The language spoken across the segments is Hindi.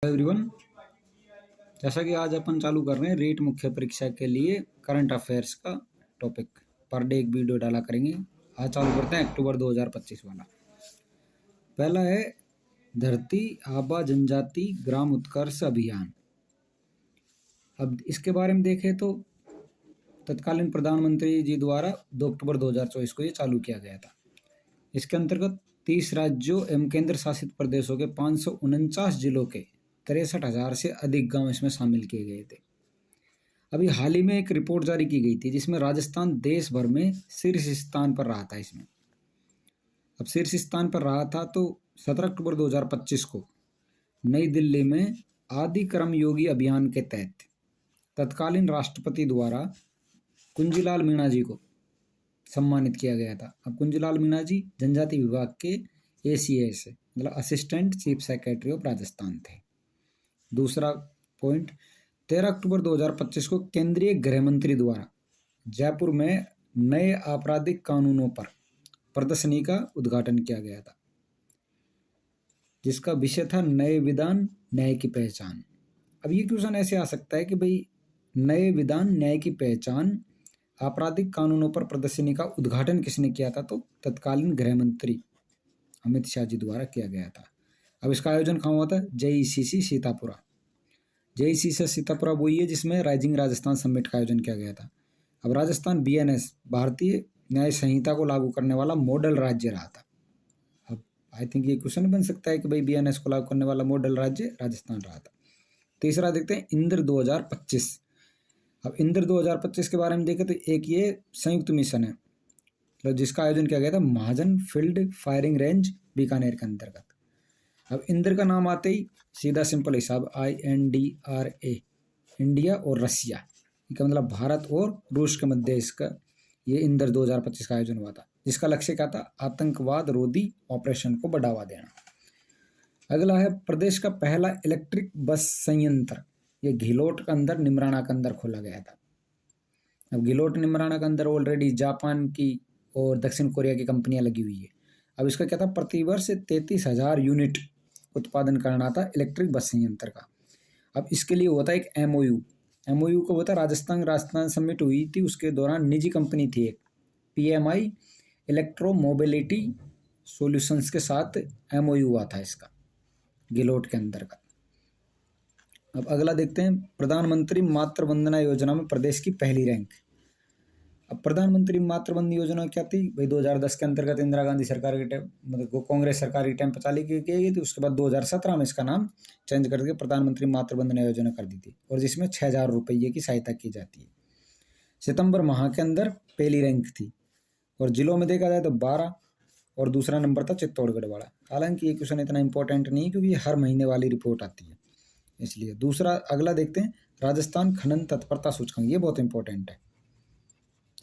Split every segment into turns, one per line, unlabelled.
एवरीवन, जैसा कि आज अपन चालू कर रहे हैं रीट मुख्य परीक्षा के लिए करंट अफेयर्स का टॉपिक। पर डे एक वीडियो डाला करेंगे। आज चालू करते हैं अक्टूबर 2025 वाला। पहला है धरती आबा जनजाति ग्राम उत्कर्ष अभियान। अब इसके बारे में देखें तो तत्कालीन प्रधानमंत्री जी द्वारा 2 अक्टूबर 2024 को ये चालू किया गया था। इसके अंतर्गत 30 राज्यों एवं केंद्र शासित प्रदेशों के 549 जिलों के 63,000 से अधिक गांव इसमें शामिल किए गए थे। अभी हाल ही में एक रिपोर्ट जारी की गई थी जिसमें राजस्थान देश भर में शीर्ष स्थान पर रहा था। इसमें अब शीर्ष स्थान पर रहा था तो 17 अक्टूबर 2025 को नई दिल्ली में आदि कर्म योगी अभियान के तहत तत्कालीन राष्ट्रपति द्वारा कुंजीलाल मीणा जी को सम्मानित किया गया था। अब कुंजीलाल मीणा जी जनजाति विभाग के ACS मतलब assistant chief secretary of Rajasthan थे। दूसरा पॉइंट, 13 अक्टूबर 2025 को केंद्रीय गृह मंत्री द्वारा जयपुर में नए आपराधिक कानूनों पर प्रदर्शनी का उद्घाटन किया गया था, जिसका विषय था नए विधान न्याय की पहचान। अब ये क्वेश्चन ऐसे आ सकता है कि भाई नए विधान न्याय की पहचान आपराधिक कानूनों पर प्रदर्शनी का उद्घाटन किसने किया था? तो तत्कालीन गृह मंत्री अमित शाह जी द्वारा किया गया था। अब इसका आयोजन कहाँ हुआ था? JECC सीतापुरा। JECC सीतापुरा वही है जिसमें राइजिंग राजस्थान समिट का आयोजन किया गया था। अब राजस्थान BNS भारतीय न्याय संहिता को लागू करने वाला मॉडल राज्य रहा था। अब आई थिंक ये क्वेश्चन बन सकता है कि भाई BNS को लागू करने वाला मॉडल राज्य राजस्थान रहा था। तीसरा देखते हैं इंद्र 2025। अब इंद्र 2025 के बारे में देखें तो एक ये संयुक्त मिशन है मतलब जिसका आयोजन किया गया था महाजन फील्ड फायरिंग रेंज बीकानेर के अंतर्गत। अब इंद्र का नाम आते ही सीधा सिंपल हिसाब INDRA इंडिया और रसिया का मतलब भारत और रूस के मध्य इसका ये इंद्र 2025 का आयोजन हुआ था, जिसका लक्ष्य क्या था? आतंकवाद रोधी ऑपरेशन को बढ़ावा देना। अगला है प्रदेश का पहला इलेक्ट्रिक बस संयंत्र, ये घिलोट के अंदर निमराना के अंदर खोला गया था। अब घिलोट निमराना के अंदर ऑलरेडी जापान की और दक्षिण कोरिया की कंपनियां लगी हुई है। अब इसका क्या था? प्रतिवर्ष 33,000 यूनिट उत्पादन करना था इलेक्ट्रिक बस संयंत्र का। अब इसके लिए होता है एक MOU को होता है राजस्थान समिट हुई थी, उसके दौरान निजी कंपनी थी एक PMI इलेक्ट्रो मोबिलिटी सॉल्यूशंस के साथ MOU हुआ था इसका गिलोट के अंतर्गत। अब अगला देखते हैं प्रधानमंत्री मातृ वंदना योजना में प्रदेश की पहली रैंक। अब प्रधानमंत्री मातृ वंदना योजना क्या थी भाई? 2010 के अंतर्गत इंदिरा गांधी सरकार के टाइम मतलब कांग्रेस सरकार के टाइम पर चालू की गई थी। उसके बाद 2017 में इसका नाम चेंज करके प्रधानमंत्री मातृ वंदना योजना कर दी थी और जिसमें 6,000 रुपये की सहायता की जाती है। सितंबर माह के अंदर पहली रैंक थी और जिलों में देखा जाए तो 12 और दूसरा नंबर था चित्तौड़गढ़ वाला। हालांकि ये क्वेश्चन इतना इंपॉर्टेंट नहीं है क्योंकि हर महीने वाली रिपोर्ट आती है इसलिए। दूसरा अगला देखते हैं राजस्थान खनन तत्परता सूचकांक, ये बहुत इंपॉर्टेंट है,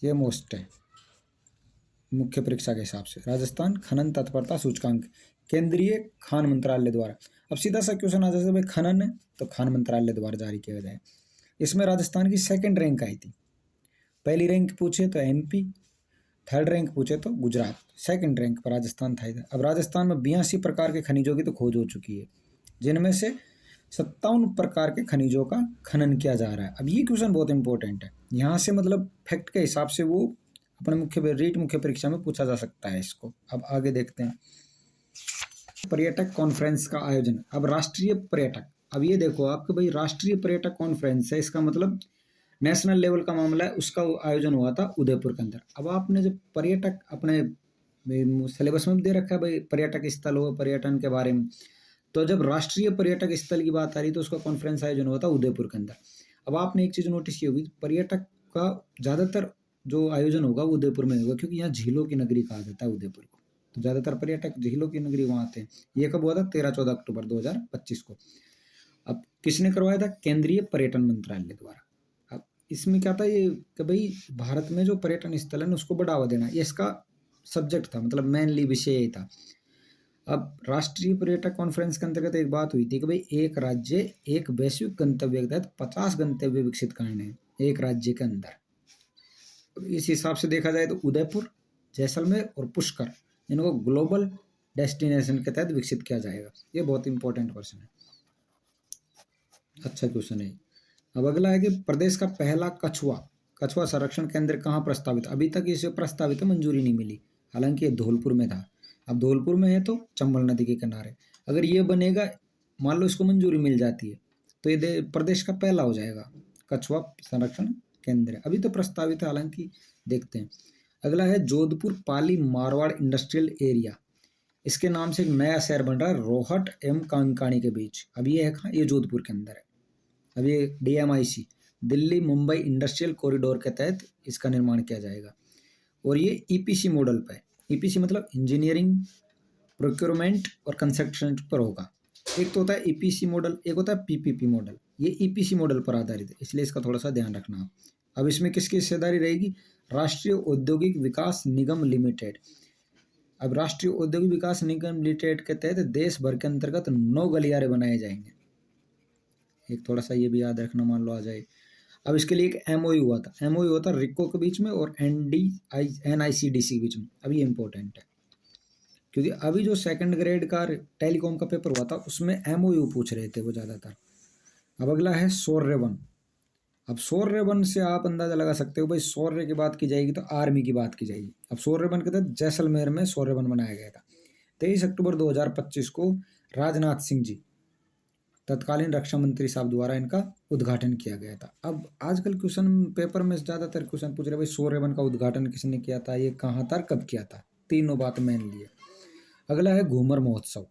ये मोस्ट है मुख्य परीक्षा के हिसाब से। राजस्थान खनन तत्परता सूचकांक केंद्रीय खान मंत्रालय द्वारा। अब सीधा सा क्वेश्चन आ जाता है भाई खनन है तो खान मंत्रालय द्वारा जारी किया जाए। इसमें राजस्थान की सेकंड रैंक आई थी। पहली रैंक पूछे तो MP, थर्ड रैंक पूछे तो गुजरात, सेकंड रैंक पर राजस्थान था। अब राजस्थान में 82 प्रकार के खनिजों की तो खोज हो चुकी है, जिनमें से 57 प्रकार के खनिजों का खनन किया जा रहा है। अब ये क्वेश्चन बहुत इंपॉर्टेंट है, यहाँ से मतलब फैक्ट के हिसाब से वो अपने रीट मुख्य परीक्षा में पूछा जा सकता है इसको। अब आगे देखते हैं पर्यटक कॉन्फ्रेंस का आयोजन। अब राष्ट्रीय पर्यटक, अब ये देखो आपके भाई राष्ट्रीय पर्यटक कॉन्फ्रेंस है, इसका मतलब नेशनल लेवल का मामला है, उसका आयोजन हुआ था उदयपुर के अंदर। अब आपने जब पर्यटक अपने सिलेबस में भी दे रखा है भाई पर्यटक स्थल हो पर्यटन के बारे में, तो जब राष्ट्रीय पर्यटक स्थल की बात आ रही तो उसका कॉन्फ्रेंस आयोजन हुआ था उदयपुर के अंदर। अब आपने एक चीज़ नोटिस की होगी, पर्यटक का ज़्यादातर जो आयोजन होगा वो उदयपुर में होगा क्योंकि यहाँ झीलों की नगरी कहा जाता है उदयपुर को, तो ज़्यादातर पर्यटक झीलों की नगरी वहाँ आते हैं। ये कब हुआ था? 13-14 अक्टूबर 2025 को। अब किसने करवाया था? केंद्रीय पर्यटन मंत्रालय द्वारा। अब इसमें क्या था ये कि भाई भारत में जो पर्यटन स्थल है उसको बढ़ावा देना, ये इसका सब्जेक्ट था, मतलब मेनली विषय यही था। अब राष्ट्रीय पर्यटक कॉन्फ्रेंस के अंतर्गत एक बात हुई थी कि भाई एक राज्य एक वैश्विक गंतव्य के तहत 50 गंतव्य विकसित करने हैं एक राज्य के अंदर। इस हिसाब से देखा जाए तो उदयपुर, जैसलमेर और पुष्कर इनको ग्लोबल डेस्टिनेशन के तहत विकसित किया जाएगा। ये बहुत इंपॉर्टेंट क्वेश्चन है। अच्छा क्वेश्चन है। अब अगला है कि प्रदेश का पहला कछुआ कछुआ संरक्षण केंद्र कहाँ प्रस्तावित, अभी तक इसे प्रस्तावित है, मंजूरी नहीं मिली। हालांकि ये धौलपुर में था। अब धौलपुर में है तो चंबल नदी के किनारे। अगर ये बनेगा, मान लो इसको मंजूरी मिल जाती है, तो ये प्रदेश का पहला हो जाएगा कछुआ संरक्षण केंद्र। अभी तो प्रस्तावित है, हालांकि देखते हैं। अगला है जोधपुर पाली मारवाड़ इंडस्ट्रियल एरिया। इसके नाम से एक नया शहर बन रहा है रोहट एवं कांकाणी के बीच। अब ये है कहाँ, ये जोधपुर के अंदर है। अब ये DMIC Delhi Mumbai industrial corridor के तहत इसका निर्माण किया जाएगा। और ये EPC मॉडल पर है। EPC मतलब इंजीनियरिंग प्रोक्योरमेंट और कंस्ट्रक्शन पर होगा। एक तो होता है EPC मॉडल, एक होता है PPP मॉडल। ये EPC मॉडल पर आधारित है, इसलिए इसका थोड़ा सा ध्यान रखना आप। अब इसमें किसकी हिस्सेदारी रहेगी, राष्ट्रीय औद्योगिक विकास निगम लिमिटेड। अब राष्ट्रीय औद्योगिक विकास निगम लिमिटेड के तहत देश भर के अंतर्गत 9 गलियारे बनाए जाएंगे। एक थोड़ा सा ये भी याद रखना, मान लो आ जाए। अब इसके लिए एक MOU हुआ था, MOU हुआ था रिको के बीच में और NICDC के बीच में। अब ये इंपॉर्टेंट है, क्योंकि अभी जो सेकंड ग्रेड का टेलीकॉम का पेपर हुआ था उसमें MOU पूछ रहे थे वो ज़्यादातर। अब अगला है शौर्य वन। अब शौर्य वन से आप अंदाजा लगा सकते हो भाई, शौर्य की बात की जाएगी तो आर्मी की बात की जाएगी। अब शौर्य वन के तहत जैसलमेर में शौर्य वन बनाया गया था। 23 अक्टूबर 2025 को राजनाथ सिंह जी, तत्कालीन रक्षा मंत्री साहब द्वारा इनका उद्घाटन किया गया था। अब आजकल क्वेश्चन पेपर में ज़्यादातर क्वेश्चन पूछ रहे भाई शौर्य वन का उद्घाटन किसने किया था, ये कहाँ था, कब किया था। तीनों बात मेन लिए। अगला है घूमर महोत्सव।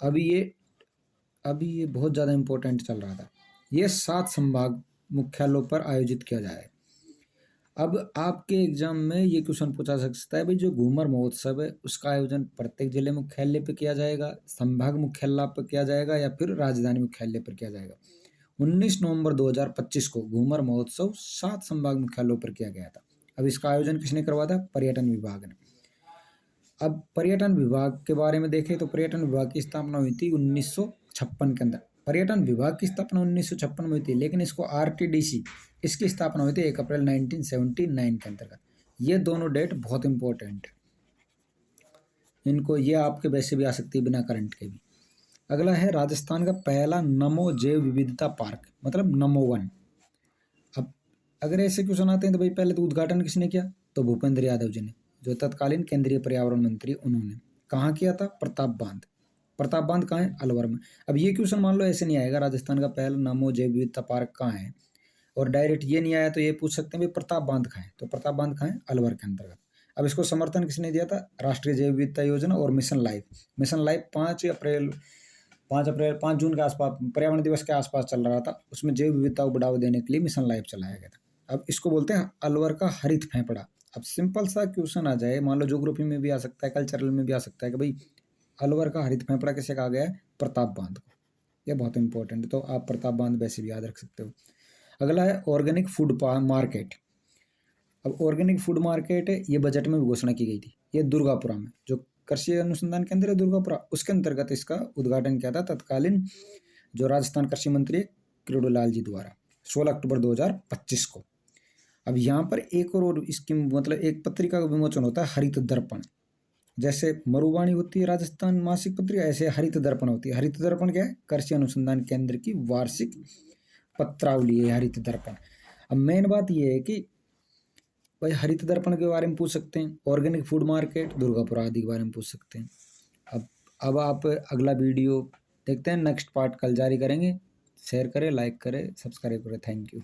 अभी ये बहुत ज़्यादा इम्पोर्टेंट चल रहा था। ये 7 संभाग मुख्यालयों पर आयोजित किया जाए। अब आपके एग्जाम में ये क्वेश्चन पूछा सकता है भाई, जो घूमर महोत्सव है उसका आयोजन प्रत्येक जिले मुख्यालय पर किया जाएगा, संभाग मुख्यालय पर किया जाएगा, या फिर राजधानी मुख्यालय पर किया जाएगा। 19 नवंबर 2025 को घूमर महोत्सव 7 संभाग मुख्यालयों पर किया गया था। अब इसका आयोजन किसने करवाया था, पर्यटन विभाग ने। अब पर्यटन विभाग के बारे में देखें तो पर्यटन विभाग की स्थापना हुई थी 1956 के अंदर। पर्यटन विभाग की स्थापना 1956 में हुई थी, लेकिन इसको RTDC इसकी स्थापना हुई थी 1 अप्रैल 1979 के अंतर्गत। ये दोनों डेट बहुत इंपॉर्टेंट है, इनको ये आपके वैसे भी आ सकती है बिना करंट के भी। अगला है राजस्थान का पहला नमो जैव विविधता पार्क, मतलब नमो वन। अब अगर ऐसे क्वेश्चन आते हैं तो भाई पहले तो उद्घाटन किसने किया, तो भूपेंद्र यादव जी ने, जो तत्कालीन केंद्रीय पर्यावरण मंत्री, उन्होंने। कहाँ किया था, प्रताप बांध कहाँ है, अलवर में। अब ये क्वेश्चन मान लो ऐसे नहीं आएगा, राजस्थान का पहला नमो जैव विविधता पार्क कहाँ है, और डायरेक्ट ये नहीं आया तो ये पूछ सकते हैं भाई प्रताप बांध कहाँ है, तो प्रताप बांध कहाँ है, अलवर के अंतर्गत। अब इसको समर्थन किसने दिया था, राष्ट्रीय जैव विविधता योजना और मिशन लाइफ 5 जून के आसपास, पर्यावरण दिवस के आसपास चल रहा था। उसमें जैव विविधता को बढ़ावा देने के लिए मिशन लाइफ चलाया गया था। अब इसको बोलते हैं अलवर का हरित फेंफड़ा। अब सिंपल सा क्वेश्चन आ जाए, मान लो ज्योग्राफी में भी आ सकता है, कल्चरल में भी आ सकता है कि भाई अलवर का हरित फेंफड़ा किसे कहा गया है, प्रताप बांध को। यह बहुत इंपॉर्टेंट है, तो आप प्रताप बांध वैसे भी याद रख सकते हो। अगला है ऑर्गेनिक फूड मार्केट। अब ऑर्गेनिक फूड मार्केट है, ये बजट में भी घोषणा की गई थी। ये दुर्गापुरा में, जो कृषि अनुसंधान केंद्र है दुर्गापुरा, उसके अंतर्गत इसका उद्घाटन किया था तत्कालीन जो राजस्थान कृषि मंत्री किरोड़ीलाल जी द्वारा 16 अक्टूबर 2025 को। अब यहाँ पर एक और इसकी मतलब एक पत्रिका का विमोचन होता है, हरित दर्पण। जैसे मरुवाणी होती है राजस्थान मासिक पत्रिका, ऐसे हरित दर्पण होती है। हरित दर्पण क्या है, कृषि अनुसंधान केंद्र की वार्षिक पत्रावली है हरित दर्पण। अब मेन बात यह है कि भाई हरित दर्पण के बारे में पूछ सकते हैं, ऑर्गेनिक फूड मार्केट, दुर्गापुरा आदि के बारे में पूछ सकते हैं। अब आप अगला वीडियो देखते हैं, नेक्स्ट पार्ट कल जारी करेंगे। शेयर करें, लाइक करें, सब्सक्राइब करें। Thank you.